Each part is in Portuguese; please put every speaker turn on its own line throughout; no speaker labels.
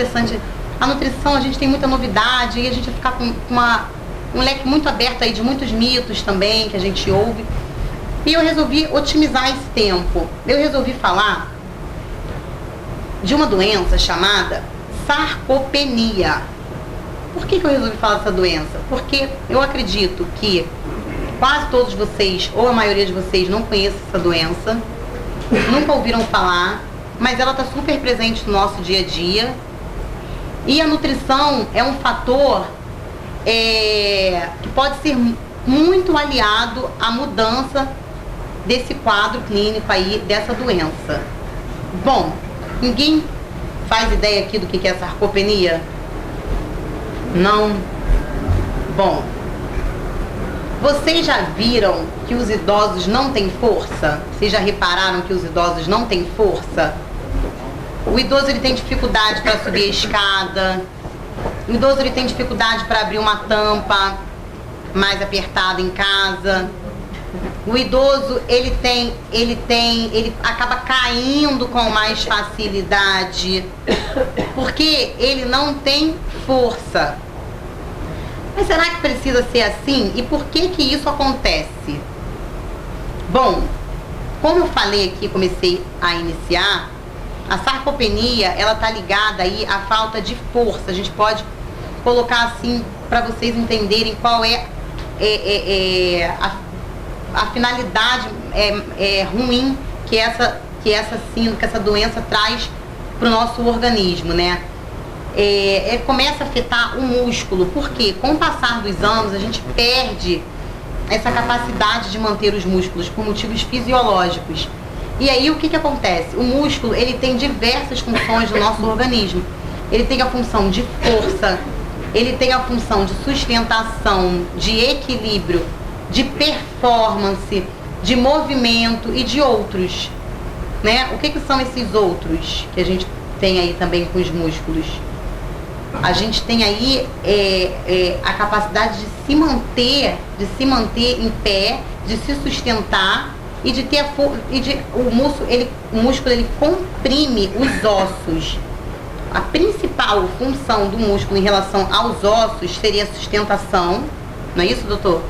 interessante. A nutrição, a gente tem muita novidade e a gente vai ficar com um leque muito aberto aí de muitos mitos também que a gente ouve. E eu resolvi otimizar esse tempo. Eu resolvi falar de uma doença chamada sarcopenia. Por que eu resolvi falar dessa doença? Porque eu acredito que quase todos vocês, ou a maioria de vocês, não conhecem essa doença, nunca ouviram falar, mas ela está super presente no nosso dia a dia. E a nutrição é um fator que pode ser muito aliado à mudança desse quadro clínico aí, dessa doença. Bom, ninguém faz ideia aqui do que é sarcopenia? Não? Bom, vocês já viram que os idosos não têm força? Vocês já repararam que os idosos não têm força? O idoso ele tem dificuldade para subir a escada. O idoso ele tem dificuldade para abrir uma tampa mais apertada em casa. O idoso ele acaba caindo com mais facilidade porque ele não tem força. Mas será que precisa ser assim? E por que que isso acontece? Bom, como eu falei aqui, comecei a iniciar, a sarcopenia, ela tá ligada aí à falta de força. A gente pode colocar assim para vocês entenderem qual é a finalidade ruim que essa doença traz para o nosso organismo, né? Começa a afetar o músculo, porque com o passar dos anos a gente perde essa capacidade de manter os músculos por motivos fisiológicos. E aí o que acontece? O músculo ele tem diversas funções no nosso organismo. Ele tem a função de força, ele tem a função de sustentação, de equilíbrio, de performance, de movimento e de outros, né? O que são esses outros que a gente tem aí também com os músculos? A gente tem aí a capacidade de se manter em pé, de se sustentar e de ter o músculo ele comprime os ossos. A principal função do músculo em relação aos ossos seria a sustentação, não é isso, doutor?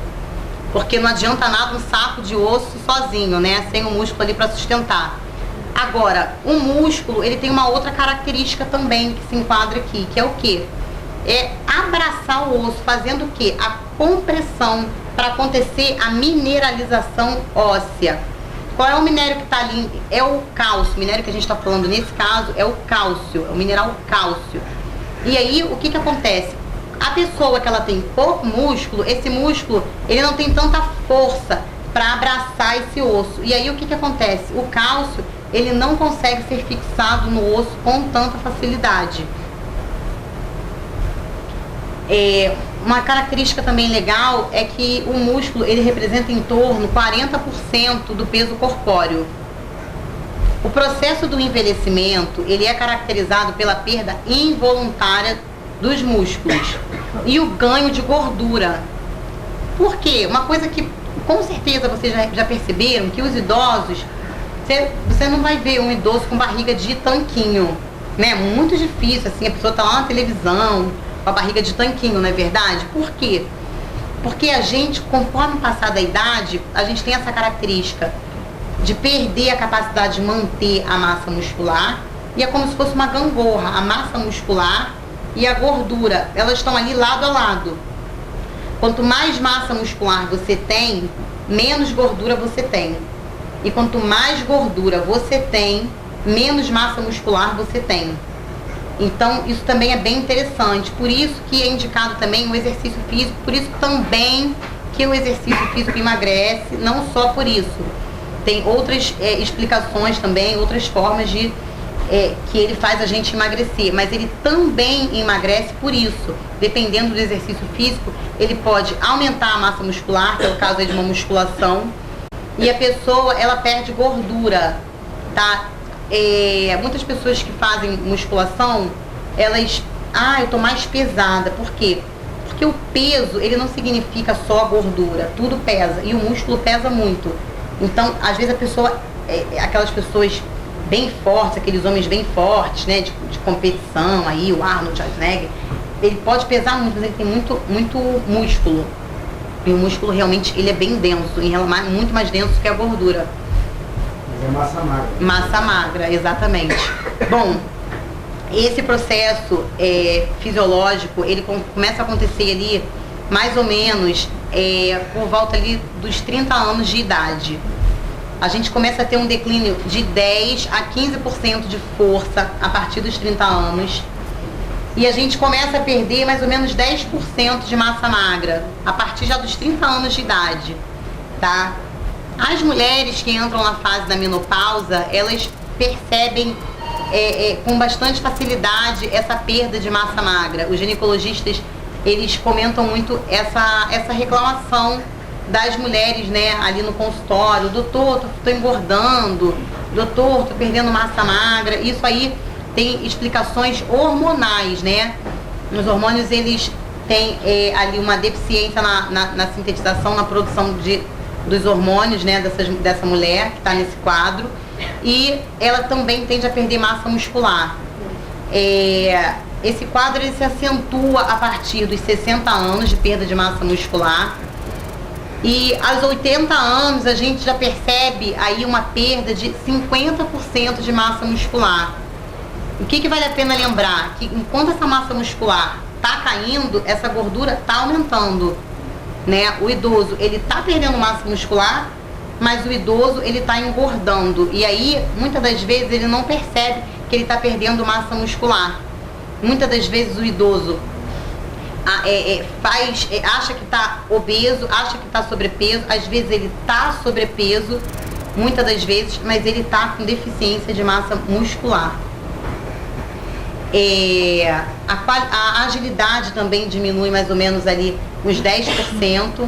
Porque não adianta nada um saco de osso sozinho, né? Sem o músculo ali para sustentar. Agora, o músculo, ele tem uma outra característica também que se enquadra aqui, que é o quê? É abraçar o osso, fazendo o quê? A compressão, para acontecer a mineralização óssea. Qual é o minério que está ali? É o cálcio. O minério que a gente está falando nesse caso é o cálcio, é o mineral cálcio. E aí, o que acontece? A pessoa que ela tem pouco músculo, esse músculo, ele não tem tanta força para abraçar esse osso. E aí, o que acontece? O cálcio, ele não consegue ser fixado no osso com tanta facilidade. Uma característica também legal é que o músculo ele representa em torno de 40% do peso corpóreo. O processo do envelhecimento ele é caracterizado pela perda involuntária dos músculos e o ganho de gordura. Por quê? Uma coisa que com certeza vocês já perceberam, que os idosos, você não vai ver um idoso com barriga de tanquinho, né? Muito difícil, assim, a pessoa tá lá na televisão com a barriga de tanquinho, não é verdade? Por quê? Porque a gente, conforme passar da idade, a gente tem essa característica de perder a capacidade de manter a massa muscular, e é como se fosse uma gangorra. A massa muscular e a gordura, elas estão ali lado a lado. Quanto mais massa muscular você tem, menos gordura você tem. E quanto mais gordura você tem, menos massa muscular você tem. Então, isso também é bem interessante. Por isso que é indicado também o exercício físico, por isso também que o exercício físico emagrece, não só por isso. Tem outras explicações também, outras formas de que ele faz a gente emagrecer, mas ele também emagrece por isso. Dependendo do exercício físico, ele pode aumentar a massa muscular, que é o caso aí de uma musculação, e a pessoa, ela perde gordura, tá? Muitas pessoas que fazem musculação, elas, eu tô mais pesada. Por quê? Porque o peso, ele não significa só a gordura, tudo pesa, e o músculo pesa muito. Então, às vezes a pessoa, aquelas pessoas bem fortes, aqueles homens bem fortes, né, de competição, aí o Arnold Schwarzenegger, ele pode pesar muito, mas ele tem muito músculo. E o músculo realmente ele é bem denso, muito mais denso que a gordura.
Mas é massa magra.
Massa magra, exatamente. Bom, esse processo fisiológico, ele começa a acontecer ali, mais ou menos, por volta ali dos 30 anos de idade. A gente começa a ter um declínio de 10 a 15% de força a partir dos 30 anos. E a gente começa a perder mais ou menos 10% de massa magra a partir já dos 30 anos de idade, tá? As mulheres que entram na fase da menopausa, elas percebem com bastante facilidade essa perda de massa magra. Os ginecologistas, eles comentam muito essa reclamação das mulheres, né, ali no consultório: doutor, tô engordando, doutor, tô perdendo massa magra. Isso aí tem explicações hormonais, né? Os hormônios, eles têm ali uma deficiência na sintetização, na produção dos hormônios, né, dessa mulher que está nesse quadro, e ela também tende a perder massa muscular. Esse quadro ele se acentua a partir dos 60 anos de perda de massa muscular, e aos 80 anos a gente já percebe aí uma perda de 50% de massa muscular. O que vale a pena lembrar? Que enquanto essa massa muscular está caindo, essa gordura está aumentando, né? O idoso, ele está perdendo massa muscular, mas o idoso, ele está engordando. E aí, muitas das vezes, ele não percebe que ele está perdendo massa muscular. Muitas das vezes o idoso acha que está obeso, acha que está sobrepeso. Às vezes ele está sobrepeso, muitas das vezes, mas ele está com deficiência de massa muscular. A agilidade também diminui mais ou menos ali uns 10%,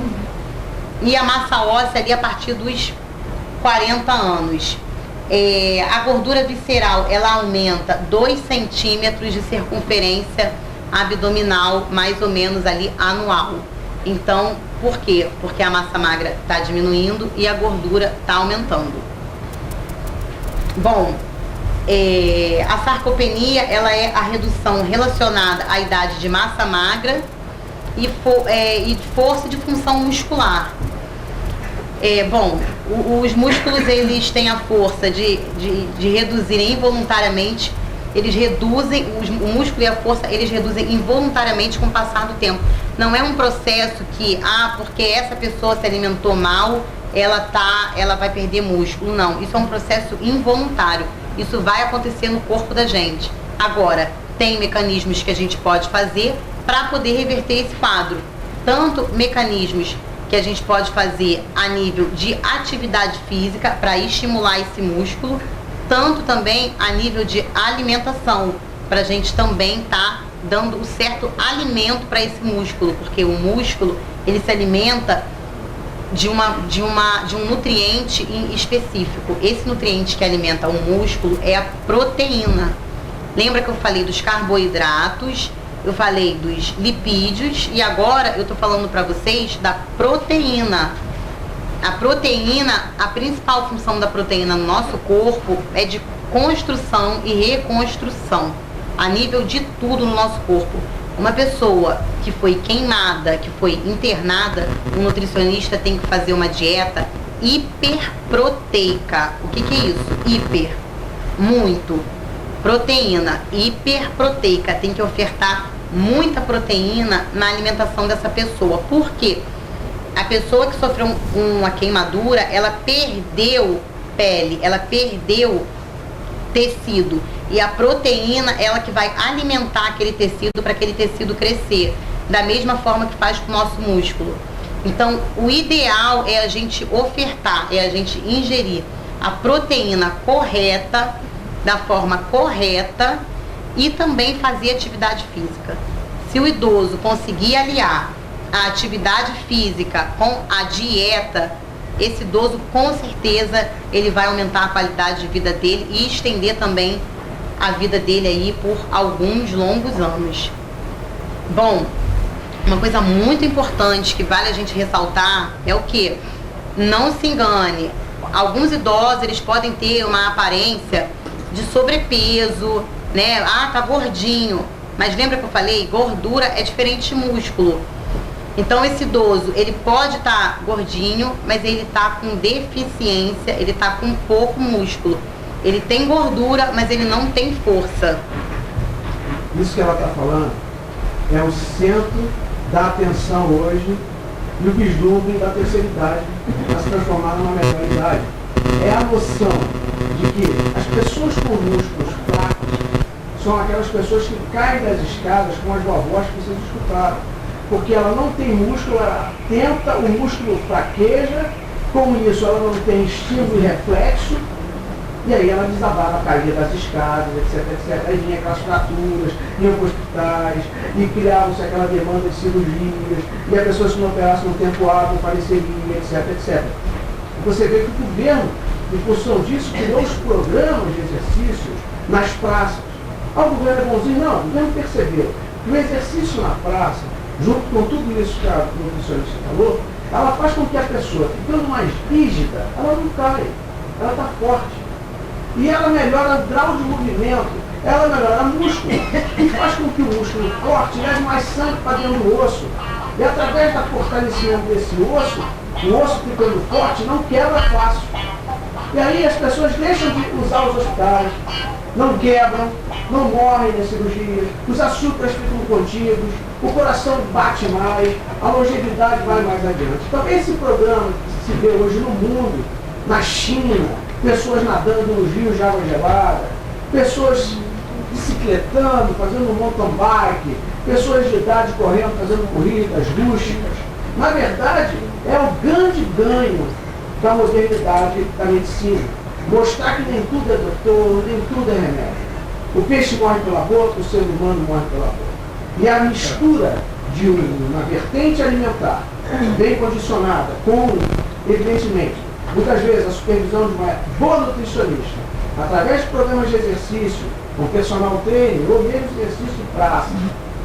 e a massa óssea ali a partir dos 40 anos. A gordura visceral, ela aumenta 2 centímetros de circunferência abdominal, mais ou menos ali anual. Então, por quê? Porque a massa magra está diminuindo e a gordura está aumentando. Bom, a sarcopenia, ela é a redução relacionada à idade de massa magra e força de função muscular. Os músculos, eles têm a força de reduzir involuntariamente, o músculo e a força, eles reduzem involuntariamente com o passar do tempo. Não é um processo que, porque essa pessoa se alimentou mal, ela vai perder músculo. Não, isso é um processo involuntário. Isso vai acontecer no corpo da gente. Agora, tem mecanismos que a gente pode fazer para poder reverter esse quadro. Tanto mecanismos que a gente pode fazer a nível de atividade física para estimular esse músculo, tanto também a nível de alimentação, para a gente também estar dando o certo alimento para esse músculo, porque o músculo, ele se alimenta de um nutriente em específico. Esse nutriente que alimenta o músculo é a proteína. Lembra que eu falei dos carboidratos, eu falei dos lipídios, e agora eu estou falando para vocês da proteína. A proteína, a principal função da proteína no nosso corpo é de construção e reconstrução, a nível de tudo no nosso corpo. Uma pessoa que foi queimada, que foi internada, um nutricionista tem que fazer uma dieta hiperproteica. O que é isso? Hiper, muito. Proteína, hiperproteica. Tem que ofertar muita proteína na alimentação dessa pessoa. Por quê? A pessoa que sofreu uma queimadura, ela perdeu pele, ela perdeu tecido. E a proteína, ela que vai alimentar aquele tecido para aquele tecido crescer, da mesma forma que faz com o nosso músculo. Então, o ideal é a gente ofertar, é a gente ingerir a proteína correta, da forma correta, e também fazer atividade física. Se o idoso conseguir aliar a atividade física com a dieta, esse idoso, com certeza, ele vai aumentar a qualidade de vida dele e estender também a vida dele aí por alguns longos anos. Bom, uma coisa muito importante que vale a gente ressaltar é o que? Não se engane, alguns idosos, eles podem ter uma aparência de sobrepeso, né? Ah, tá gordinho. Mas lembra que eu falei? Gordura é diferente de músculo. Então esse idoso, ele pode estar gordinho, mas ele está com deficiência, ele está com pouco músculo. Ele tem gordura, mas ele não tem força.
Isso que ela está falando é o centro da atenção hoje e o vislumbre da terceira idade a se transformar numa melhor idade. É a noção de que as pessoas com músculos fracos são aquelas pessoas que caem das escadas com as vovós que vocês escutaram. Porque ela não tem músculo, ela tenta, o músculo fraqueja, com isso ela não tem estímulo e reflexo, e aí ela desabava, caía das escadas, etc, etc. Aí vinha aquelas fraturas, iam para hospitais, e criava-se aquela demanda de cirurgias, e a pessoa se não operasse no tempo hábil, faleceria, etc, etc. Você vê que o governo, em função disso, criou os programas de exercícios nas praças. Ah, o governo é bonzinho? Não, o governo percebeu que o exercício na praça, junto com tudo isso que a nutricionista falou, ela faz com que a pessoa, ficando mais rígida, ela não cai, ela está forte. E ela melhora o grau de movimento, ela melhora o músculo, e faz com que o músculo forte leve mais sangue para dentro do osso. E através do fortalecimento desse osso, o osso ficando forte não quebra fácil. E aí as pessoas deixam de usar os hospitais, não quebram, não morrem nas cirurgias, os açúcares ficam contidos, o coração bate mais, a longevidade vai mais adiante. Então esse programa que se vê hoje no mundo, na China, pessoas nadando nos rios de água gelada, pessoas bicicletando, fazendo mountain bike, pessoas de idade correndo, fazendo corridas rústicas, na verdade é o grande ganho da modernidade da medicina. Mostrar que nem tudo é doutor, nem tudo é remédio. O peixe morre pela boca, o ser humano morre pela boca. E a mistura de uma vertente alimentar bem condicionada com, evidentemente, muitas vezes a supervisão de uma boa nutricionista, através de programas de exercício, com personal trainer, ou mesmo exercício de praça,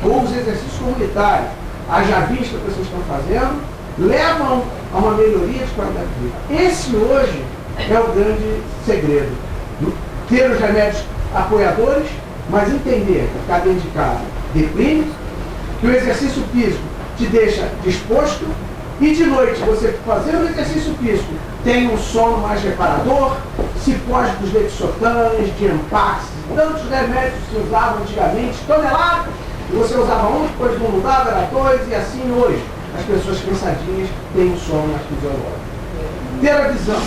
ou os exercícios comunitários, haja vista que vocês estão fazendo, levam a uma melhoria de qualidade de vida. Esse hoje é o grande segredo. Ter os remédios apoiadores, mas entender que ficar dentro de casa deprime, que o exercício físico te deixa disposto, e de noite você fazendo exercício físico tem um sono mais reparador, se foge dos lexotanes, de Empax, tantos remédios que se usavam antigamente, toneladas, e você usava um, depois não mudava, era dois, e assim hoje as pessoas cansadinhas têm um sono mais fisiológico. Ter a visão